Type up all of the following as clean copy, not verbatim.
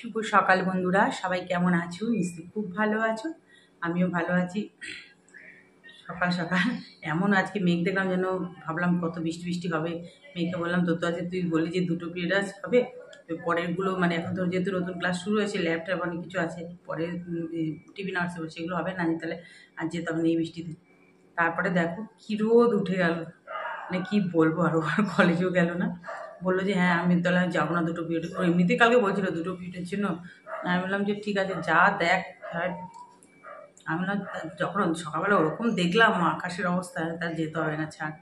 শুভ সকাল বন্ধুরা, সবাই কেমন আছো? নিশ্চয়ই খুব ভালো আছো। আমিও ভালো আছি। সকাল সকাল এমন আজকে মেঘ দেখলাম, যেন ভাবলাম কত বৃষ্টি বৃষ্টি হবে। মেয়েকে বললাম তো আছে, তুই বললি যে 2টো পিরিয়ড হবে, তো পরেরগুলো মানে এখন তো যেহেতু নতুন ক্লাস শুরু হয়েছে, ল্যাবট্যাব অনেক কিছু আছে, পরে টিভি নার্স হবে, সেগুলো হবে না, তাহলে আর যেতে হবে না এই বৃষ্টিতে। তারপরে দেখো কী রোদ উঠে গেল, মানে কী বলবো, আর কলেজেও গেল না, বললো যে হ্যাঁ আমি তাহলে যাবো না 2টো পিরিয়ড। এমনিতেই কালকে বলছিল 2টো পিরিয়ডের জন্য। আমি বললাম যে ঠিক আছে যা দেখ। আমি বললাম যখন সকালবেলা ওরকম দেখলাম আকাশের অবস্থা, তার যেতে হবে না, ছাড়।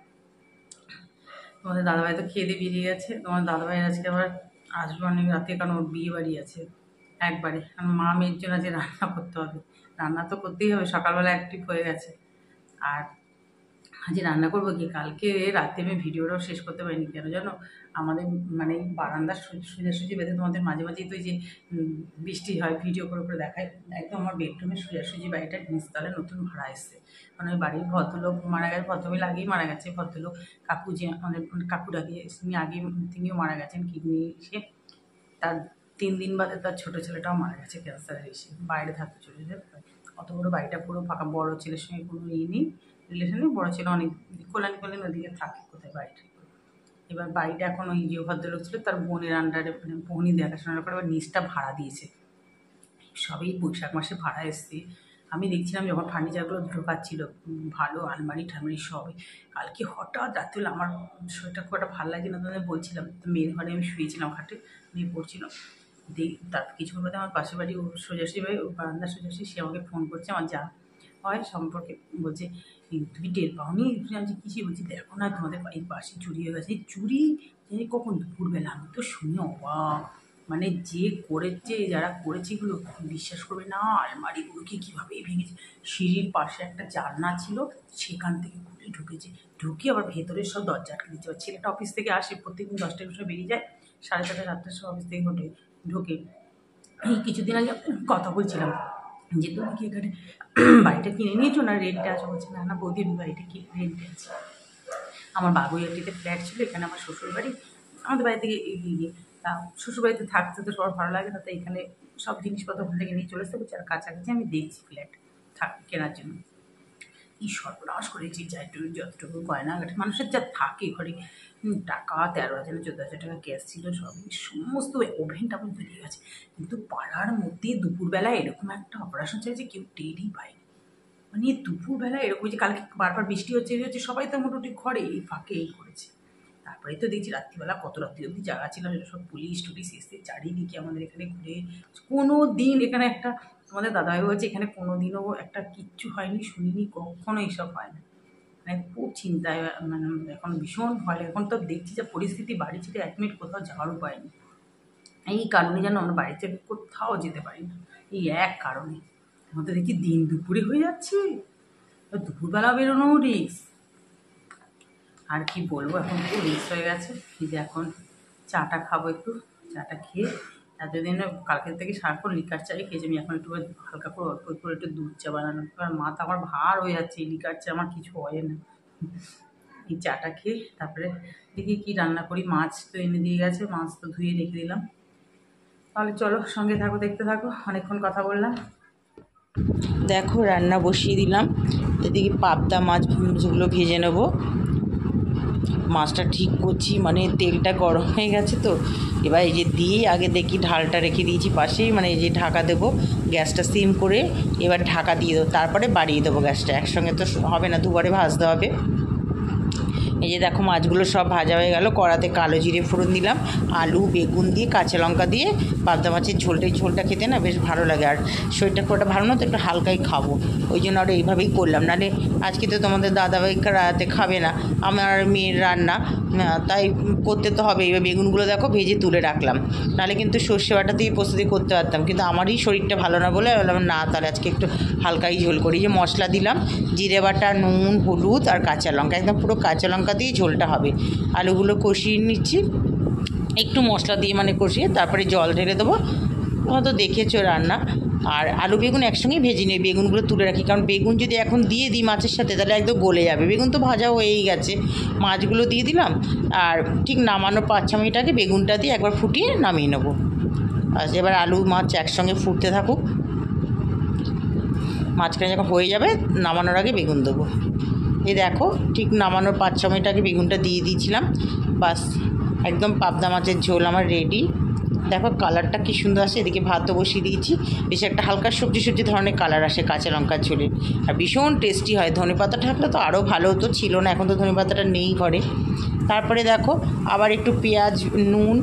তোমাদের দাদাভাই তো খেয়ে দিয়ে বেরিয়ে গেছে। তোমার দাদাভাই আজকে আবার আসবে অনেক রাতে, কারণ ওর বিয়ে বাড়ি আছে একবারে। কারণ মা মেয়ের জন্য যে রান্না করতে হবে, রান্না তো করতেই হবে, সকালবেলা অ্যাক্টিভ হয়ে গেছে। আর আজ রান্না করবো কি, কালকে রাতে আমি ভিডিওটাও শেষ করতে পারিনি, কেন জানো? আমাদের মানে বারান্দার সোজাসুজি বেঁধে তোমাদের মাঝে মাঝেই তো যে বৃষ্টি হয়, ভিডিও করে করে দেখায়, একদম আমার বেডরুমের সোজাসুজি বাড়িটা নিচতলে নতুন ভাড়া এসছে। কারণ ওই বাড়ির ভদ্রলোক মারা গেছে, ভদ্রমহিলা আগেই মারা গেছে, ভদ্রলোক কাকু যে আমাদের কাকুর আগে তিনি আগে তিনিও মারা গেছেন কিডনি এসে। তার 3 দিন বাদে তার ছোটো ছেলেটাও মারা গেছে ক্যান্সারের এসে, বাইরে থাকতে চলে যায়। অত বড় বাড়িটা পুরো ফাঁকা, বড় ছেলের সঙ্গে কোনো নেই, রিলেশনে। বড় ছেলে অনেক কোলান ওদিকে থাকে কোথায় বাড়িটা। এবার বাড়িটা এখন ওই যে ভদ্রলোক ছিল তার বোনের আন্ডারে, মানে বোনই দেখাশোনা করে, এবার নিচটা ভাড়া দিয়েছে। সবই বৈশাখ মাসে ভাড়া এসছে। আমি দেখছিলাম যখন ফার্নিচারগুলো ঢোকাচ্ছিল, ভালো আলমারি ঠালমারি সবই। কালকে হঠাৎ রাত্রে আমার শরীরটা খুব একটা ভালো লাগে না, তোমাদের বলছিলাম, তো মেয়ের ঘরে আমি শুয়েছিলাম খাটে, মেয়ে পড়ছিল। তার কিছুক্ষণ বাদে আমার পাশের বাড়ি ও সোজাসুজি ভাই, ও বারান্দার সোজাসুজি, সে আমাকে ফোন করছে, আমার যা হয় সম্পর্কে, বলছে তুমি টের পাওনি? আমি কিছুই, বলছি দেখো না তোমাদের বাড়ির পাশে চুরি হয়ে গেছে। চুরি জানি কখন? দুপুরবেলা। আমি তো শুনে অবাক, মানে যে করেছে, যারা করেছে এগুলো বিশ্বাস করবে না, আলমারিগুলোকে কীভাবে ভেঙেছে। সিঁড়ির পাশে একটা জানলা ছিল, সেখান থেকে খুলে ঢুকেছে, ঢুকে আবার ভেতরের সব দরজা আটকে দিচ্ছে। ছেলেটা অফিস থেকে আসে, প্রত্যেকদিন 10টার সময় বেরিয়ে যায়, 7:30 7টার সময় অফিস থেকে ঢোকে। এই কিছুদিন আগে কথা বলছিলাম যে তুমি কি এখানে বাড়িটা কিনে নিয়েছো না রেন্টে আছো? বলছে না না বৌদি, আমি বাড়িটা কিনে রেন্টে আছি। আমার বাগুইয়াটিতে ফ্ল্যাট ছিল, এখানে আমার শ্বশুরবাড়ি, আমাদের বাড়ি থেকে এগিয়ে। তা শ্বশুরবাড়িতে থাকতে তো সবার ভালো লাগে না, তাই এখানে সব জিনিসপত্র ওখান থেকে নিয়ে চলে আসতে হচ্ছে। আর কাছাকাছি আমি দেখছি ফ্ল্যাট কেনার জন্য। কি সর্বনাশ করেছি, যতটুকু গয়নাঘাটে মানুষের যা থাকে ঘরে, টাকা 13,000 না 14,000 টাকা ক্যাশ ছিল, সব সমস্ত ওভেনটা পর্যন্ত দিয়ে গেছে। কিন্তু পাড়ার মধ্যে দুপুরবেলায় এরকম একটা অপারেশন চাইছে, কেউ টেরই পায়নি। মানে দুপুরবেলা এরকম, যে কালকে বারবার বৃষ্টি হচ্ছে সবাই তো মোটামুটি ঘরে, এই ফাঁকে এই করেছে। তারপরে তো দেখছি রাত্রিবেলা, কত রাত্রি অবধি জায়গা ছিল, সব পুলিশ টুলিশ এসে চারিদিকে আমাদের এখানে ঘুরে। কোনো দিন এখানে একটা, আমাদের দাদাভাই বলছে এখানে কোনো দিনও একটা কিচ্ছু হয়নি, শুনিনি, কখনো এইসব হয় না। মানে খুব চিন্তায়, মানে এখন ভীষণ ভয়। এখন তো দেখছি যে পরিস্থিতি, বাড়ি ছেড়ে 1 মিনিট কোথাও যাওয়ার উপায় নেই। এই কারণে যেন আমরা বাড়ি থেকে কোথাও যেতে পারি না, এই এক কারণে। আমাদের দেখি দিন দুপুরে হয়ে যাচ্ছে, দুপুরবেলা বেরোনো রিস্ক। আর কি বলবো, এখন খুব রিস্ক হয়ে গেছে। এই যে এখন চাটা খাবো, একটু চাটা খেয়ে, এতদিন কালকে থেকে সারাক্ষণ লিকার চাই খেয়েছি আমি, এখন একটু হালকা করে অল্প করে একটু দুধ চা বানানো। কারণ মাথা আমার ভার হয়ে যাচ্ছে, এই লিকার চা আমার কিছু হয় না। এই চাটা খেয়ে তারপরে দেখি কি রান্না করি। মাছ তো এনে দিয়ে গেছে, মাছ তো ধুয়ে রেখে দিলাম। তাহলে চলো সঙ্গে থাকো, দেখতে থাকো, অনেকক্ষণ কথা বললাম। দেখো রান্না বসিয়ে দিলাম, এদিকে পাবদা মাছ যেগুলো ভেজে নেবো। মাছটা ঠিক করছি, মানে তেলটা গরম হয়ে গেছে তো, এবার এই যে দিয়ে আগে দেখি ঢালটা রেখে দিয়েছি পাশেই, মানে এই যে ঢাকা দেবো, গ্যাসটা সিম করে এবার ঢাকা দিয়ে দেবো, তারপরে বাড়িয়ে দেবো গ্যাসটা। একসঙ্গে তো হবে না, দুবারে ভাজতে হবে। এই যে দেখো মাছগুলো সব ভাজা হয়ে গেল, কড়াতে কালো জিরে ফোড়ন দিলাম, আলু বেগুন দিয়ে কাঁচা লঙ্কা দিয়ে। পাবদা মাছের ঝোলটা খেতে না বেশ ভালো লাগে, আর শরীরটা খুব একটা ভালো না তো, একটু হালকাই খাবো, ওই জন্য আর এইভাবেই করলাম। নাহলে আজকে তো তোমাদের দাদাভাই রাতে খাবে না, আমার মেয়ের রান্না, তাই করতে তো হবে। এবার বেগুনগুলো দেখো ভেজে তুলে রাখলাম, নাহলে কিন্তু সর্ষে বাটা দিয়ে প্রস্তুতি করতে পারতাম, কিন্তু আমারই শরীরটা ভালো না বলে বললাম না, তাহলে আজকে একটু হালকাই ঝোল করি। যে মশলা দিলাম, জিরে বাটা, নুন, হলুদ আর কাঁচা লঙ্কা, একদম পুরো কাঁচা লঙ্কা দিয়ে ঝোলটা হবে। আলুগুলো কষিয়ে নিচ্ছি একটু মশলা দিয়ে, মানে কষিয়ে, তারপরে জল ঢেলে দেবো। তোমরা তো দেখেছো রান্না। আর আলু বেগুন একসঙ্গেই ভেজে নিই, বেগুনগুলো তুলে রাখি, কারণ বেগুন যদি এখন দিয়ে দিই মাছের সাথে তাহলে একদম গলে যাবে। বেগুন তো ভাজা হয়েই গেছে, মাছগুলো দিয়ে দিলাম, আর ঠিক নামানোর 5-6 মিনিট আগে বেগুনটা দিয়ে একবার ফুটিয়ে নামিয়ে নেবো। আর এবার আলু মাছ একসঙ্গে ফুটতে থাকুক, মাঝখানে যখন হয়ে যাবে নামানোর আগে বেগুন দেবো। এই দেখো ঠিক নামানোর 5-6 মিনিট আগে বেগুনটা দিয়ে দিয়েছিলাম, বাস একদম পাবদা মাছের ঝোল আমার রেডি। দেখো কালারটা কী সুন্দর আসে। এদিকে ভাতও বসিয়ে দিয়েছি, বেশ একটা হালকা সবজি সবজি ধরনের কালার আসে কাঁচা লঙ্কার ঝোলে, আর ভীষণ টেস্টি হয়। ধনেপাতা থাকলে তো আরও ভালো হতো, ছিল না, এখন তো ধনেপাতাটা নেই ঘরে। তারপরে দেখো আবার একটু পেঁয়াজ, নুন,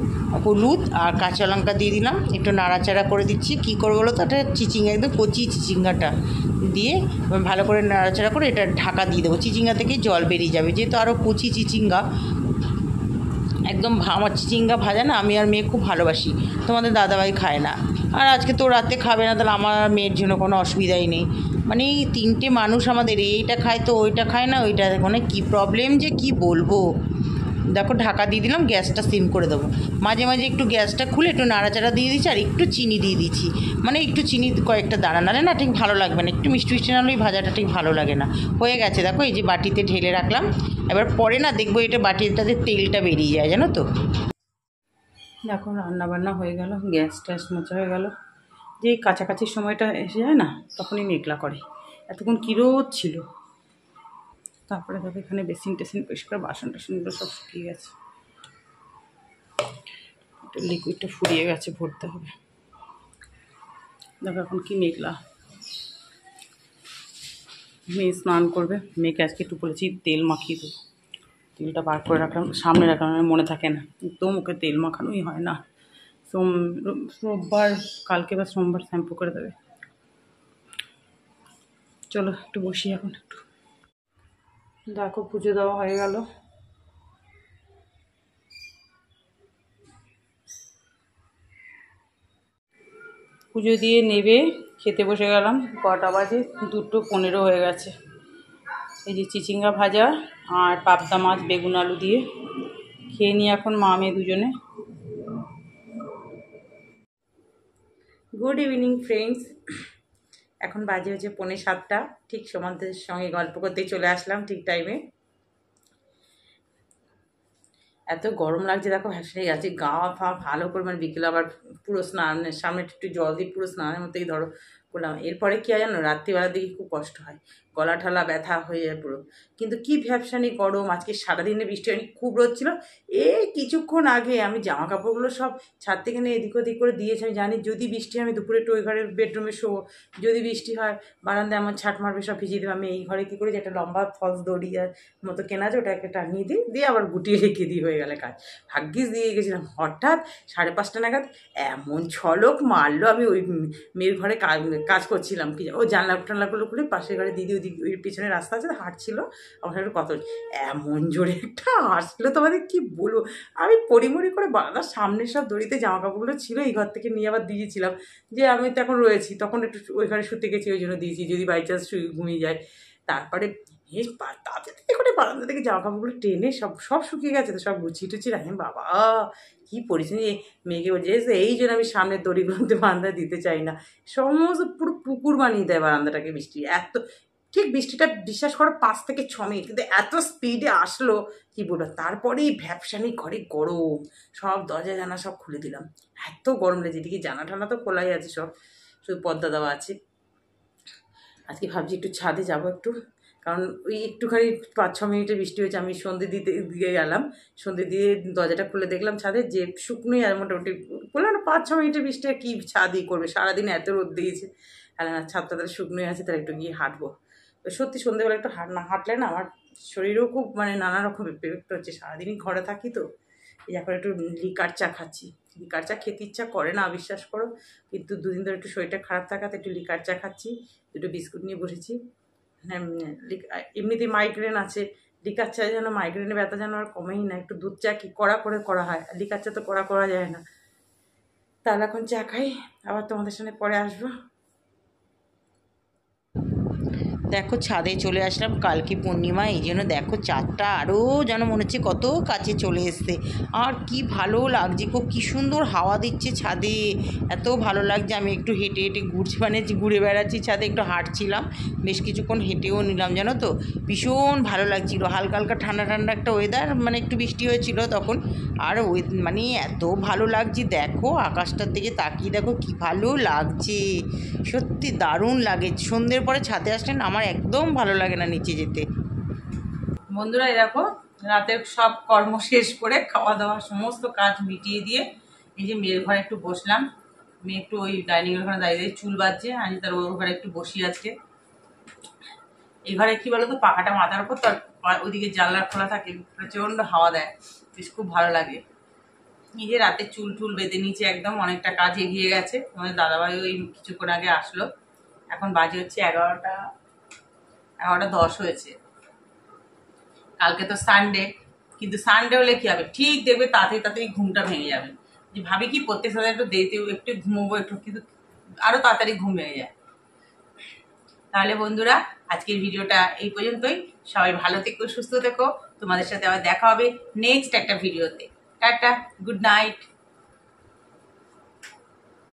হলুদ আর কাঁচা লঙ্কা দিয়ে দিলাম, একটু নাড়াচাড়া করে দিচ্ছি। কী করবো বলো তো, একটা চিচিঙ্গা, একদম কচি চিচিঙ্গাটা দিয়ে ভালো করে নাড়াচাড়া করে এটা ঢাকা দিয়ে দেবো। চিচিঙ্গা থেকে জল বেরিয়ে যাবে, যেহেতু আরও কচি চিচিঙ্গা, একদম আমার চিচিঙ্গা ভাজা না আমি আর মেয়ে খুব ভালোবাসি, তোমাদের দাদাভাই খায় না, আর আজকে তো রাতে খাবে না, তাহলে আমার মেয়ের জন্য কোনো অসুবিধাই নেই। মানে এই 3টে মানুষ আমাদের, এইটা খায় তো ওইটা খায় না, ওইটা মানে কী প্রবলেম যে কি বলবো। দেখো ঢাকা দিয়ে দিলাম, গ্যাসটা সিম করে দেবো। মাঝে মাঝে একটু গ্যাসটা খুলে একটু নাড়াচাড়া দিয়ে দিচ্ছি, আর একটু চিনি দিয়ে দিচ্ছি, মানে একটু চিনি কয়েকটা দানা নাড়ে না ঠিক ভালো লাগবে না, একটু মিষ্টি মিষ্টি নাড়লেই ভাজাটা ঠিক ভালো লাগে না। হয়ে গেছে দেখো, এই যে বাটিতে ঢেলে রাখলাম। এবার পরে না দেখবো এটা বাটিটাতে তেলটা বেরিয়ে যায়, জানো তো। দেখো রান্নাবান্না হয়ে গেল, গ্যাস ট্যাস মোছা হয়ে গেল। যে কাছাকাছি সময়টা এসে যায় না, তখনই মেঘলা করে। এতক্ষণ কী রোদ ছিল। তারপরে দেখো এখানে বেসিন টেসিন পরিষ্কার, বাসন টাসনগুলো সব শুকিয়ে গেছে, লিকুইডটা ফুরিয়ে গেছে, ভরতে হবে। দেখো এখন কি মেঘলা। মেয়ে স্নান করবে, মেয়েকে আজকে একটু বলেছি তেল মাখিয়ে দেবো। তেলটা বার করে রাখলাম, সামনে রাখলাম, মনে থাকে না, তো মুখে তেল মাখানোই হয় না। রোববার কালকে বা সোমবার শ্যাম্পু করে দেবে। চলো একটু বসি এখন একটু। দেখো পুজো দেওয়া হয়ে গেল। পুজো দিয়ে নেবে খেতে বসে গেলাম। কটা বাজে? 2:15 হয়ে গেছে। এই যে চিচিঙ্গা ভাজা আর পাবদা মাছ বেগুন আলু দিয়ে খেয়ে নিই এখন মা মেয়ে দুজনে। গুড ইভিনিং ফ্রেন্ডস, এখন বাজে হচ্ছে 6:45। ঠিক তোমাদের সঙ্গে গল্প করতেই চলে আসলাম ঠিক টাইমে। এত গরম লাগছে, দেখো ভ্যাসে গেছে গা ফা ভালো করে, মানে বিকেলে আবার পুরো স্নানের সামনে একটু জল দিয়ে পুরো স্নানের মতোই ধরো করলাম। এরপরে কি হয় জানো, রাত্রিবেলার দিকে খুব কষ্ট হয়, গলা ঠালা ব্যথা হয়ে যায় পুরো। কিন্তু কি ভ্যাপসানি গরম, আজকে সারাদিনে বৃষ্টি হয়নি, খুব রোদ ছিল। এই কিছুক্ষণ আগে আমি জামা কাপড়গুলো সব ছাদ থেকে নিয়ে এদিক ওদিক করে দিয়েছি। আমি জানি যদি বৃষ্টি হয় আমি দুপুরে একটু ওই ঘরের বেডরুমে শোবো, যদি বৃষ্টি হয় বারান্দায় আমার ছাট মারবে, সব ভিজিয়ে দেবো। আমি এই ঘরে কী করি যে একটা লম্বা ফলস দড়িয়ার মতো কেনা আছে, ওটাকে টাঙিয়ে দিয়ে আবার গুটিয়ে রেখে দিই, হয়ে গেলে কাজ। ভাগ্যিস দিয়ে গেছিলাম। হঠাৎ 5:30 নাগাদ এমন ঝলক মারলো, আমি ওই মেয়ের ঘরে কাজ করছিলাম, কি ও জানলা টানলাগুলো খুলে পাশের ঘরে দিদি ওই পিছনে রাস্তা আছে হাঁটছিল, আমার একটু কত এমন জোরে একটা হাসলো, তোমাদের কি বলবো। আমি পরিমরি করে বারান্দার সামনের সব দড়িতে জামা কাপড়গুলো ছিল, এই ঘর থেকে নিয়ে আবার দিয়েছিলাম, যে আমি তো এখন রয়েছি, তখন একটু ওই ঘরে শুতে গেছি, ওই জন্য দিয়েছি, যদি বাই চান্স ঘুমিয়ে যায়। তারপরে তাড়াতাড়ি করে বারান্দা থেকে জামা কাপড়গুলো টেনে সব শুকিয়ে গেছে, তো সব গুছিয়ে টুচিয়ে রাখেন। বাবা কী পরিস্থিতি, মেয়েকে বলছে এই জন্য আমি সামনের দড়িগুলোতে বারান্দা দিতে চাই না, সমস্ত পুরো পুকুর বানিয়ে দেয় বারান্দাটাকে বৃষ্টি। এত ঠিক বৃষ্টিটা বিশ্বাস করো 5 থেকে 6 মিনিট, কিন্তু এত স্পিডে আসলো কি বলবো। তারপরেই ভ্যাপসানি ঘরে গরম, সব দরজা জানা সব খুলে দিলাম, এত গরম লেগেছে। এদিকে জানা টানা তো খোলাই আছে সব, শুধু পর্দা দেওয়া আছে। আজকে ভাবছি একটু ছাদে যাবো একটু, কারণ ওই একটুখানি 5-6 মিনিটের বৃষ্টি হয়েছে, আমি সন্ধে দিয়ে গেলাম, সন্ধে দিয়ে দরজাটা খুলে দেখলাম ছাদে যে শুকনোই, আর মোটামুটি বললাম না 5-6 মিনিটের বৃষ্টি আর কি ছাদই করবে, সারাদিন এত রোদ দিয়েছে। তাহলে না ছাদটা তাহলে শুকনোই আছে, তাহলে একটু গিয়ে হাঁটবো। তো সত্যি সন্ধ্যেবেলা একটু না হাঁটলে না আমার শরীরেও খুব মানে নানা রকম বিরক্ত হচ্ছে, সারাদিনই ঘরে থাকি তো। এই এখন একটু লিকার চা খাচ্ছি, লিকার চা খেতে ইচ্ছা করে না বিশ্বাস করো, কিন্তু দুদিন ধরে একটু শরীরটা খারাপ থাকাতে একটু লিকার চা খাচ্ছি, দুটো বিস্কুট নিয়ে বসেছি। হ্যাঁ এমনিতেই মাইগ্রেন আছে, লিকার চা যেন মাইগ্রেনের ব্যথা যেন আর কমেই না। একটু দুধ চা কি কড়া করে করা হয়, আর লিকার চা তো করা যায় না। তাহলে এখন চা খাই, আবার তোমাদের সামনে পরে আসবো। দেখো ছাদে চলে আসলাম, কালকে পূর্ণিমা, এই জন্য দেখো চাঁদটা আরও যেন মনে হচ্ছে কত কাছে চলে এসছে। আর কি ভালো লাগছে, খুব কী সুন্দর হাওয়া দিচ্ছে ছাদে, এত ভালো লাগছে। আমি একটু হেঁটে হেঁটে ঘুরছি, মানে ঘুরে বেড়াচ্ছি ছাদে, একটু হাঁটছিলাম, বেশ কিছুক্ষণ হেঁটেও নিলাম জানো তো, ভীষণ ভালো লাগছিলো। হালকা হালকা ঠান্ডা ঠান্ডা একটা ওয়েদার, মানে একটু বৃষ্টি হয়েছিল তখন। আর ওই মানে এত ভালো লাগছে, দেখো আকাশটার দিকে তাকিয়ে দেখো কি ভালো লাগছে, সত্যি দারুণ লাগে। সন্ধ্যের পরে ছাদে আসলে না আমার একদম ভালো লাগে না নিচে যেতে। বন্ধুরা এই দেখো, রাতের সব কর্ম শেষ করে খাওয়া দাওয়া সমস্ত কাজ মিটিয়ে দিয়ে এই যে মেয়ের ঘরে একটু বসলাম। মেয়ে একটু ওই ডাইনিং এর ঘরে দাঁড়িয়ে চুল বাজছে, আমি তার ওর ঘরে একটু বসি আজকে। এই ঘরে কি বলতো, পাখাটা মাথার উপর, তার ওইদিকে জানলা খোলা থাকে, প্রচন্ড হাওয়া দেয়, বেশ খুব ভালো লাগে। এই যে রাতে চুল টুল বেঁধে নিচে, একদম অনেকটা কাজ এগিয়ে গেছে। আমাদের দাদাভাই ওই কিছুক্ষণ আগে আসলো, এখন বাজে হচ্ছে 11টা 10 হয়েছে। কালকে তো সানডে, কিন্তু সানডে হলে কি হবে, ঠিক দেখবে তাড়াতাড়ি তাড়াতাড়ি ঘুমটা ভেঙে যাবে। যে ভাবি কি প্রত্যেক সাথে একটু দেরিতে একটু ঘুমোবো একটু, কিন্তু আরো তাড়াতাড়ি ঘুম ভেঙে যায়। তাহলে বন্ধুরা আজকের ভিডিওটা এই পর্যন্তই। সবাই ভালো থেকো, সুস্থ থেকো। তোমাদের সাথে আবার দেখা হবে নেক্সট একটা ভিডিওতে। Tata, good night.